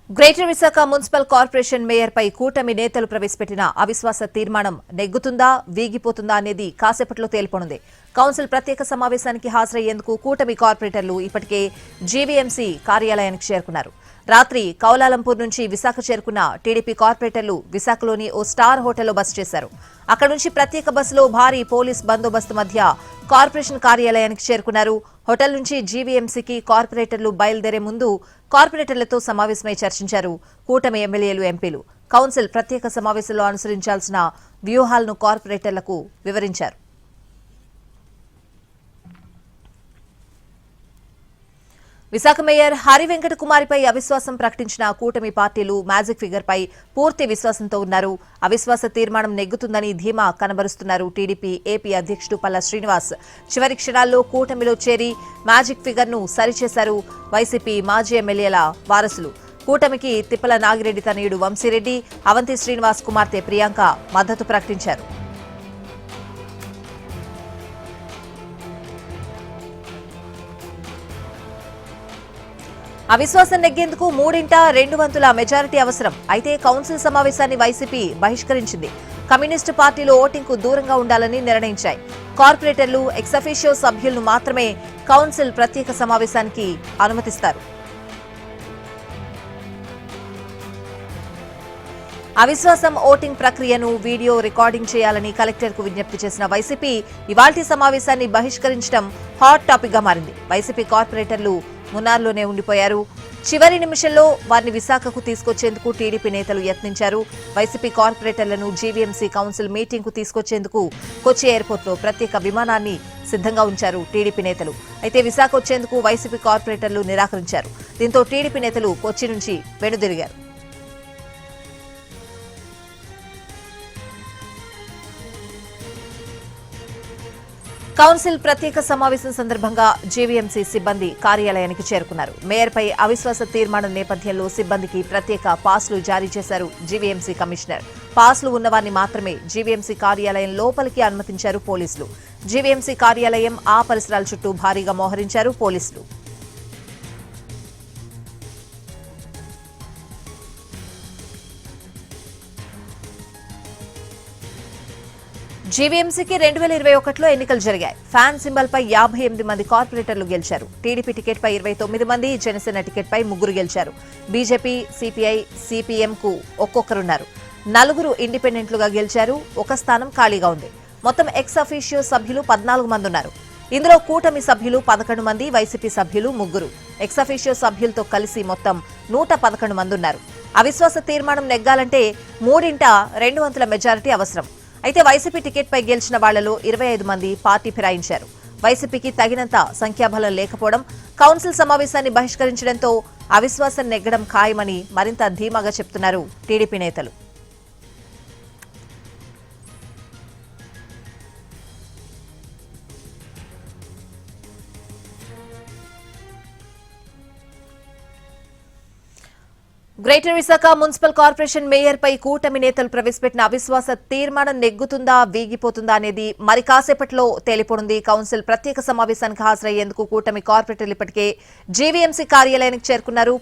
Greater Visakha municipal corporation mayor పై కూటమి నేతలు ప్రవేశపెట్టిన అవిశ్వాస తీర్మానం నెగ్గుతుందా వీగిపోతుందా అనేది కాసేపట్లో తేలిపోనుంది. కౌన్సిల్ ప్రత్యేక సమావేశానికి హాజరయ్యేందుకు కూటమి కార్పొరేటర్లు ఇప్పటికే జీవీఎంసీ కార్యాలయానికి చేరుకున్నారు. రాత్రి కౌలాలంపూర్ నుంచి విశాఖ చేరుకున్న టీడీపీ కార్పొరేటర్లు విశాఖలోని ఓ స్టార్ హోటల్లో బస చేశారు. అక్కడి నుంచి ప్రత్యేక బస్సులో భారీ పోలీస్ బందోబస్తు మధ్య కార్పొరేషన్ కార్యాలయానికి చేరుకున్నారు. హోటల్ నుంచి జీవీఎంసీకి కార్పొరేటర్లు బయలుదేరే ముందు కార్పొరేటర్లతో సమావేశమై చర్చించారు. కూటమి ఎమ్మెల్యేలు, ఎంపీలు కౌన్సిల్ ప్రత్యేక సమావేశంలో అనుసరించాల్సిన వ్యూహాలను కార్పొరేటర్లకు వివరించారు. విశాఖ మేయర్ హరివెంకట కుమారిపై అవిశ్వాసం ప్రకటించిన కూటమి పార్టీలు మ్యాజిక్ ఫిగర్ పై పూర్తి విశ్వాసంతో ఉన్నారు. అవిశ్వాస తీర్మానం నెగ్గుతుందని ధీమా కనబరుస్తున్నారు. టీడీపీ ఏపీ అధ్యక్షుడు పల్లా శ్రీనివాస్ చివరి క్షణాల్లో కూటమిలో చేరి మ్యాజిక్ ఫిగర్ ను సరిచేశారు. వైసీపీ మాజీ ఎమ్మెల్యేల వారసులు కూటమికి తిప్పల నాగిరెడ్డి తనయుడు వంశీరెడ్డి, అవంతి శ్రీనివాస్ కుమార్తె ప్రియాంక మద్దతు ప్రకటించారు. అవిశ్వాసం నెగ్గేందుకు 3/2 మెజారిటీ అవసరం. అయితే కౌన్సిల్ సమావేశాన్ని వైసీపీ బహిష్కరించింది. కమ్యూనిస్టు పార్టీలు ఓటింగ్కు దూరంగా ఉండాలని నిర్ణయించాయి. కార్పొరేటర్లు, ఎక్సఫీషియో సభ్యులను మాత్రమే కౌన్సిల్ ప్రత్యేక సమావేశానికి అనుమతిస్తారు. అవిశ్వాసం ఓటింగ్ ప్రక్రియను వీడియో రికార్డింగ్ చేయాలని కలెక్టర్కు విజ్ఞప్తి చేసిన వైసీపీ ఇవాల్టి సమావేశాన్ని బహిష్కరించడం హాట్ టాపిక్ గా మారింది. వైసీపీ కార్పొరేటర్లు మున్నార్లోనే ఉండిపోయారు. చివరి నిమిషంలో వారిని విశాఖకు తీసుకొచ్చేందుకు టీడీపీ నేతలు యత్నించారు. వైసీపీ కార్పొరేటర్లను జీవీఎంసీ కౌన్సిల్ మీటింగ్ కు తీసుకొచ్చేందుకు కొచ్చి ఎయిర్పోర్ట్లో ప్రత్యేక విమానాన్ని సిద్ధంగా ఉంచారు టీడీపీ నేతలు. అయితే విశాఖ వచ్చేందుకు వైసీపీ కార్పొరేటర్లు నిరాకరించారు. దీంతో టీడీపీ నేతలు కొచ్చి నుంచి వెనుదిరిగారు. కౌన్సిల్ ప్రత్యేక సమావేశం సందర్భంగా జీవీఎంసీ సిబ్బంది కార్యాలయానికి చేరుకున్నారు. మేయర్పై అవిశ్వాస తీర్మానం నేపథ్యంలో సిబ్బందికి ప్రత్యేక పాస్లు జారీ చేశారు జీవీఎంసీ కమిషనర్. పాస్లు ఉన్నవారిని మాత్రమే జీవీఎంసీ కార్యాలయం లోపలికి అనుమతించారు పోలీసులు. జీవీఎంసీ కార్యాలయం, ఆ పరిసరాల చుట్టూ భారీగా మోహరించారు పోలీసులు. జీవీఎంసీకి 2021లో ఎన్నికలు జరిగాయి. ఫ్యాన్ సింబల్ పై 58 మంది కార్పొరేటర్లు గెలిచారు. టీడీపీ టికెట్ పై 29 మంది, జనసేన టికెట్ పై 3 గెలిచారు. బీజేపీ, సిపిఐ, సిపిఎం కు ఒక్కొక్కరున్నారు. 4 ఇండిపెండెంట్లుగా గెలిచారు. ఒక స్థానం ఖాళీగా ఉంది. మొత్తం ఎక్స్ అఫీషియో సభ్యులు 14 మంది ఉన్నారు. ఇందులో కూటమి సభ్యులు 11 మంది, వైసీపీ సభ్యులు 3. ఎక్స్ అఫీషియో సభ్యులతో కలిసి మొత్తం 111 మంది ఉన్నారు. అవిశ్వాస తీర్మానం నెగ్గాలంటే 3/2 మెజారిటీ అవసరం. అయితే వైసీపీ టికెట్ పై గెలిచిన వాళ్లలో 25 మంది పార్టీ ఫిరాయించారు. వైసీపీకి తగినంత సంఖ్యాబలం లేకపోవడం, కౌన్సిల్ సమావేశాన్ని బహిష్కరించడంతో అవిశ్వాసం నెగ్గడం ఖాయమని మరింత ధీమాగా చెప్తున్నారు టీడీపీ నేతలు. Greater Visakha municipal corporation mayor పై కూటమి నేతలు ప్రవేశపెట్టిన అవిశ్వాస తీర్మానం నెగ్గుతుందా వీగిపోతుందా అనేది మరి కాసేపట్లో తేలిపోనుంది. కౌన్సిల్ ప్రత్యేక సమావేశానికి హాజరయ్యేందుకు కూటమి కార్పొరేటర్లు ఇప్పటికే జీవీఎంసీ కార్యాలయానికి చేరుకున్నారు.